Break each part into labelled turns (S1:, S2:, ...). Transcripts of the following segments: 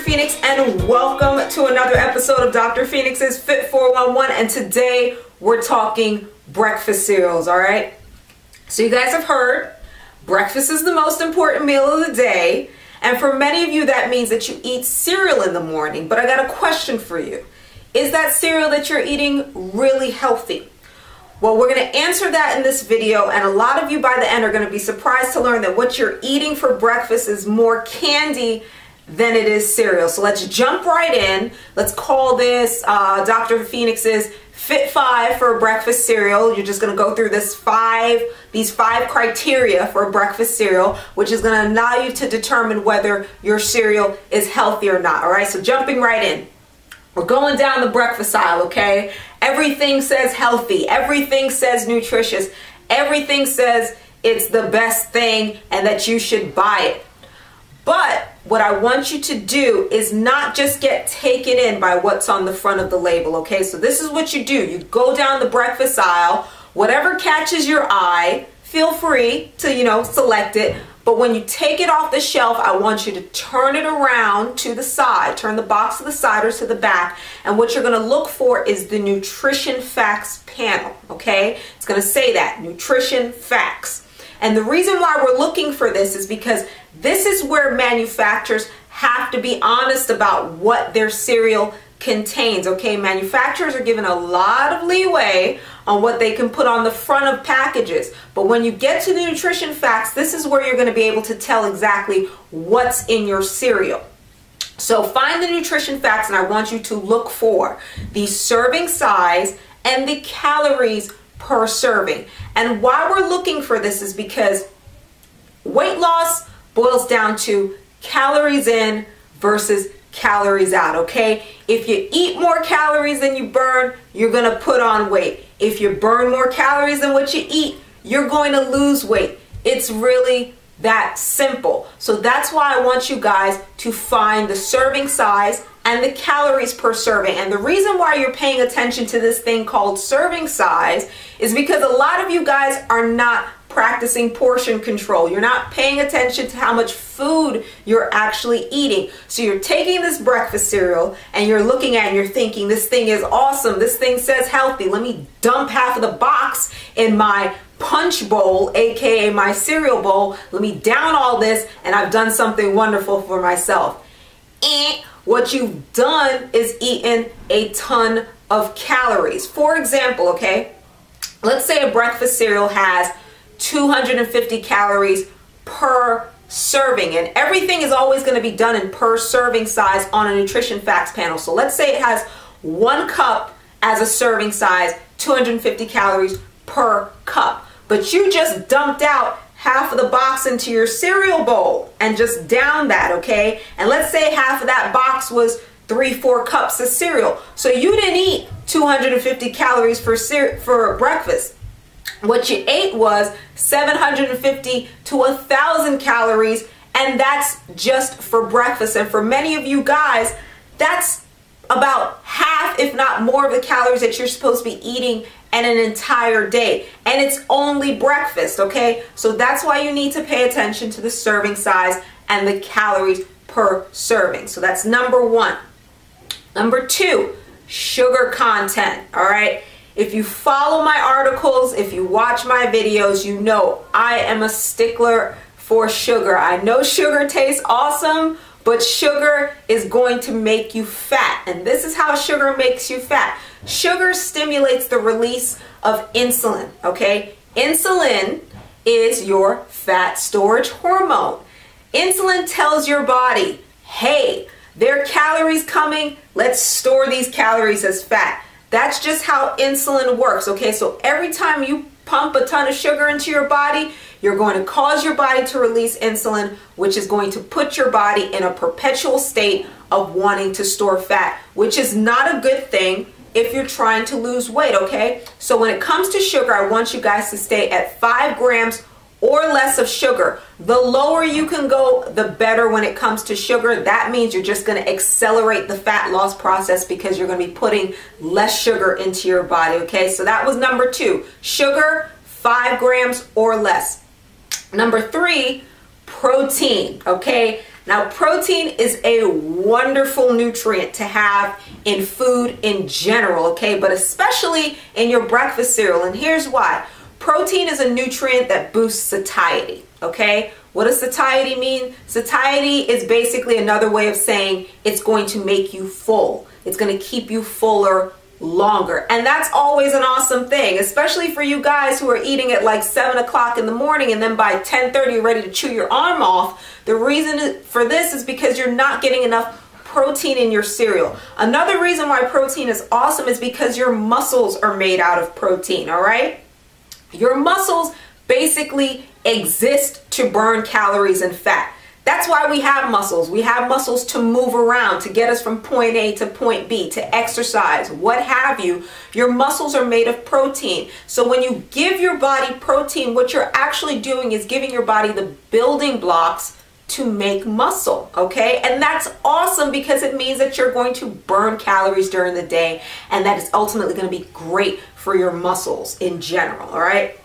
S1: Phoenix and welcome to another episode of Dr. Phoenix's Fit 411, and today we're talking breakfast cereals, all right? So you guys have heard, breakfast is the most important meal of the day, and for many of you that means that you eat cereal in the morning, but I got a question for you. Is that cereal that you're eating really healthy? Well, we're going to answer that in this video, and a lot of you by the end are going to be surprised to learn that what you're eating for breakfast is more candy than it is cereal. So let's jump right in. Let's call this Dr. Phoenix's Fit 5 for a breakfast cereal. You're just going to go through these five criteria for a breakfast cereal, which is going to allow you to determine whether your cereal is healthy or not. All right, so jumping right in. We're going down the breakfast aisle, okay? Everything says healthy. Everything says nutritious. Everything says it's the best thing and that you should buy it. But what I want you to do is not just get taken in by what's on the front of the label, okay? So this is what you do. You go down the breakfast aisle, whatever catches your eye, feel free to, select it. But when you take it off the shelf, I want you to turn it around to the side. Turn the box to the side or to the back. And what you're going to look for is the nutrition facts panel, okay? It's going to say that, nutrition facts. And the reason why we're looking for this is because this is where manufacturers have to be honest about what their cereal contains, okay? Manufacturers are given a lot of leeway on what they can put on the front of packages. But when you get to the nutrition facts, this is where you're going to be able to tell exactly what's in your cereal. So find the nutrition facts, and I want you to look for the serving size and the calories per serving. And why we're looking for this is because weight loss boils down to calories in versus calories out, okay? If you eat more calories than you burn, you're going to put on weight. If you burn more calories than what you eat, you're going to lose weight. It's really that simple. So that's why I want you guys to find the serving size and the calories per serving. And the reason why you're paying attention to this thing called serving size is because a lot of you guys are not practicing portion control. You're not paying attention to how much food you're actually eating. So you're taking this breakfast cereal and you're looking at it and you're thinking, this thing is awesome. This thing says healthy. Let me dump half of the box in my punch bowl, aka my cereal bowl. Let me down all this and I've done something wonderful for myself. What you've done is eaten a ton of calories. For example, okay, let's say a breakfast cereal has 250 calories per serving, and everything is always going to be done in per serving size on a nutrition facts panel. So let's say it has 1 cup as a serving size, 250 calories per cup, but you just dumped out half of the box into your cereal bowl and just down that, okay? And let's say half of that box was 3-4 cups of cereal. So you didn't eat 250 calories for breakfast. What you ate was 750 to 1,000 calories, and that's just for breakfast. And for many of you guys, that's about half, if not more, of the calories that you're supposed to be eating in an entire day. And it's only breakfast, okay? So that's why you need to pay attention to the serving size and the calories per serving. So that's number 1. Number 2, sugar content, all right? If you follow my articles, if you watch my videos, you know I am a stickler for sugar. I know sugar tastes awesome, but sugar is going to make you fat. And this is how sugar makes you fat. Sugar stimulates the release of insulin, okay? Insulin is your fat storage hormone. Insulin tells your body, hey, there are calories coming, let's store these calories as fat. That's just how insulin works, okay? So every time you pump a ton of sugar into your body, you're going to cause your body to release insulin, which is going to put your body in a perpetual state of wanting to store fat, which is not a good thing if you're trying to lose weight, okay? So when it comes to sugar, I want you guys to stay at 5 grams or less of sugar. The lower you can go, the better when it comes to sugar. That means you're just going to accelerate the fat loss process because you're going to be putting less sugar into your body, okay? So that was number 2. Sugar, 5 grams or less. Number 3, protein, okay? Now, protein is a wonderful nutrient to have in food in general, okay, but especially in your breakfast cereal. And here's why. Protein is a nutrient that boosts satiety, okay? What does satiety mean? Satiety is basically another way of saying it's going to make you full. It's going to keep you fuller longer. And that's always an awesome thing, especially for you guys who are eating at like 7 o'clock in the morning and then by 10:30 you're ready to chew your arm off. The reason for this is because you're not getting enough protein in your cereal. Another reason why protein is awesome is because your muscles are made out of protein, all right? Your muscles basically exist to burn calories and fat. That's why we have muscles. We have muscles to move around, to get us from point A to point B, to exercise, what have you. Your muscles are made of protein. So when you give your body protein, what you're actually doing is giving your body the building blocks to make muscle, okay? And that's awesome because it means that you're going to burn calories during the day, and that is ultimately going to be great for your muscles in general, all right?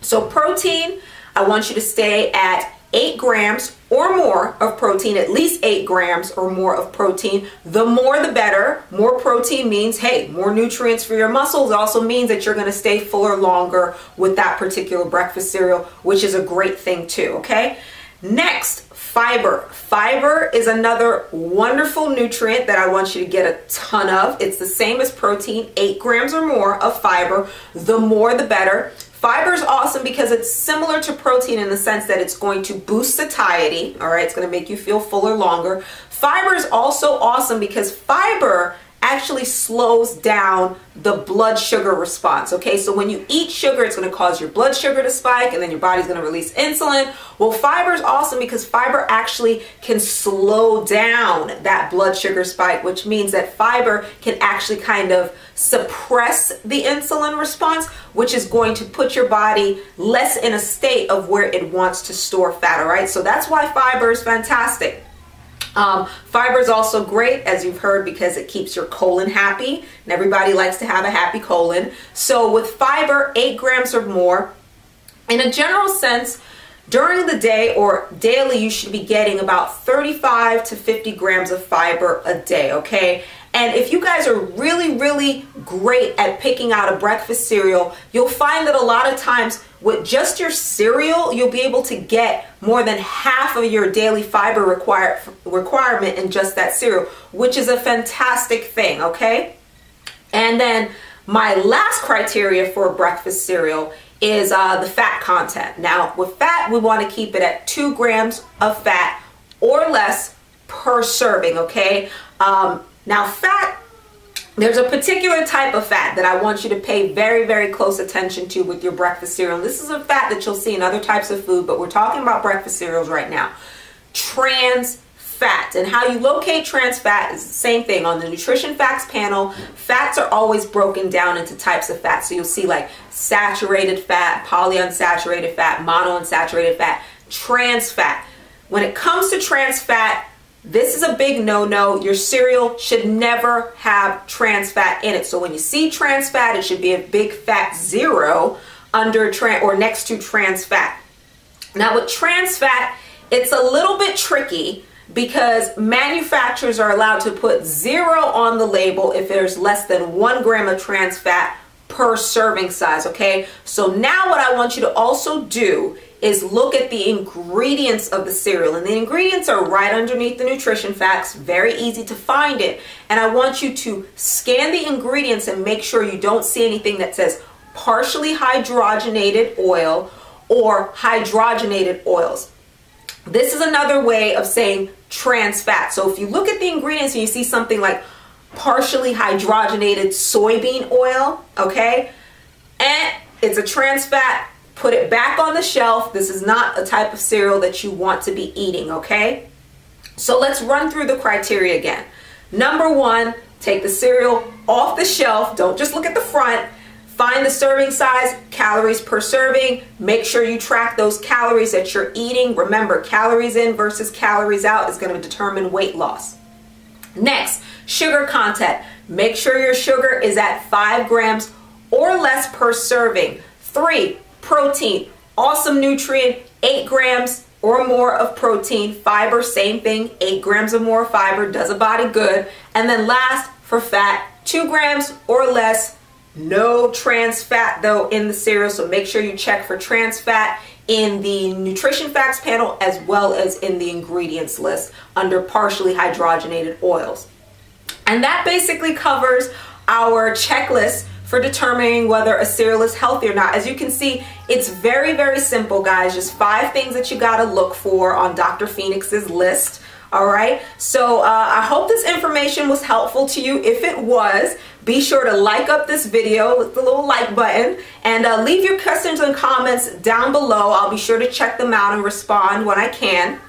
S1: So protein, I want you to stay at 8 grams or more of protein, at least 8 grams or more of protein. The more the better. More protein means, hey, more nutrients for your muscles. It also means that you're going to stay fuller longer with that particular breakfast cereal, which is a great thing too, okay? Next, fiber. Fiber is another wonderful nutrient that I want you to get a ton of. It's the same as protein, 8 grams or more of fiber. The more the better. Fiber is awesome because it's similar to protein in the sense that it's going to boost satiety, all right? It's going to make you feel fuller longer. Fiber is also awesome because fiber actually slows down the blood sugar response, okay? So when you eat sugar, it's going to cause your blood sugar to spike and then your body's going to release insulin. Well, fiber is awesome because fiber actually can slow down that blood sugar spike, which means that fiber can actually kind of suppress the insulin response, which is going to put your body less in a state of where it wants to store fat, all right? So that's why fiber is fantastic. Fiber is also great, as you've heard, because it keeps your colon happy, and everybody likes to have a happy colon. So with fiber, 8 grams or more, in a general sense, during the day or daily, you should be getting about 35 to 50 grams of fiber a day, okay? And if you guys are really, really great at picking out a breakfast cereal, you'll find that a lot of times with just your cereal, you'll be able to get more than half of your daily fiber requirement in just that cereal, which is a fantastic thing, okay? And then my last criteria for a breakfast cereal is the fat content. Now, with fat, we want to keep it at 2 grams of fat or less per serving, okay? Now, fat, there's a particular type of fat that I want you to pay very, very close attention to with your breakfast cereal. This is a fat that you'll see in other types of food, but we're talking about breakfast cereals right now. Trans fat. And how you locate trans fat is the same thing. On the nutrition facts panel, fats are always broken down into types of fat. So you'll see like saturated fat, polyunsaturated fat, monounsaturated fat, trans fat. When it comes to trans fat, this is a big no-no. Your cereal should never have trans fat in it. So when you see trans fat, it should be a big fat 0 under or next to trans fat. Now with trans fat, it's a little bit tricky because manufacturers are allowed to put 0 on the label if there's less than 1 gram of trans fat per serving size, okay? So now what I want you to also do is look at the ingredients of the cereal, and the ingredients are right underneath the nutrition facts, very easy to find it. And I want you to scan the ingredients and make sure you don't see anything that says partially hydrogenated oil or hydrogenated oils. This is another way of saying trans fat. So if you look at the ingredients and you see something like partially hydrogenated soybean oil, okay, and it's a trans fat, put it back on the shelf. This is not a type of cereal that you want to be eating, okay? So let's run through the criteria again. Number 1, take the cereal off the shelf. Don't just look at the front. Find the serving size, calories per serving. Make sure you track those calories that you're eating. Remember, calories in versus calories out is going to determine weight loss. Next, sugar content. Make sure your sugar is at 5 grams or less per serving. 3, protein, awesome nutrient, 8 grams or more of protein. Fiber, same thing, 8 grams or more of fiber does a body good. And then last, for fat, 2 grams or less. No trans fat though in the cereal, so make sure you check for trans fat in the nutrition facts panel as well as in the ingredients list under partially hydrogenated oils. And that basically covers our checklist for determining whether a cereal is healthy or not. As you can see, it's very, very simple, guys. Just 5 things that you gotta look for on Dr. Phoenix's list. All right, so I hope this information was helpful to you. If it was, be sure to like up this video with the little like button, and leave your questions and comments down below. I'll be sure to check them out and respond when I can,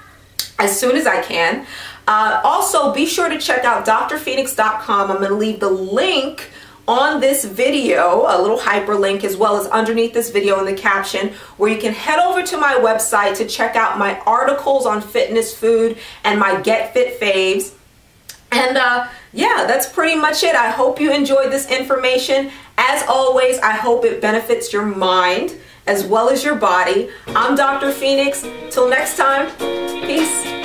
S1: as soon as I can. Also, be sure to check out drphoenix.com. I'm going to leave the link on this video, a little hyperlink, as well as underneath this video in the caption, where you can head over to my website to check out my articles on fitness, food, and my Get Fit faves. And yeah, that's pretty much it. I hope you enjoyed this information. As always, I hope it benefits your mind as well as your body. I'm Dr. Phoenix. Till next time, peace.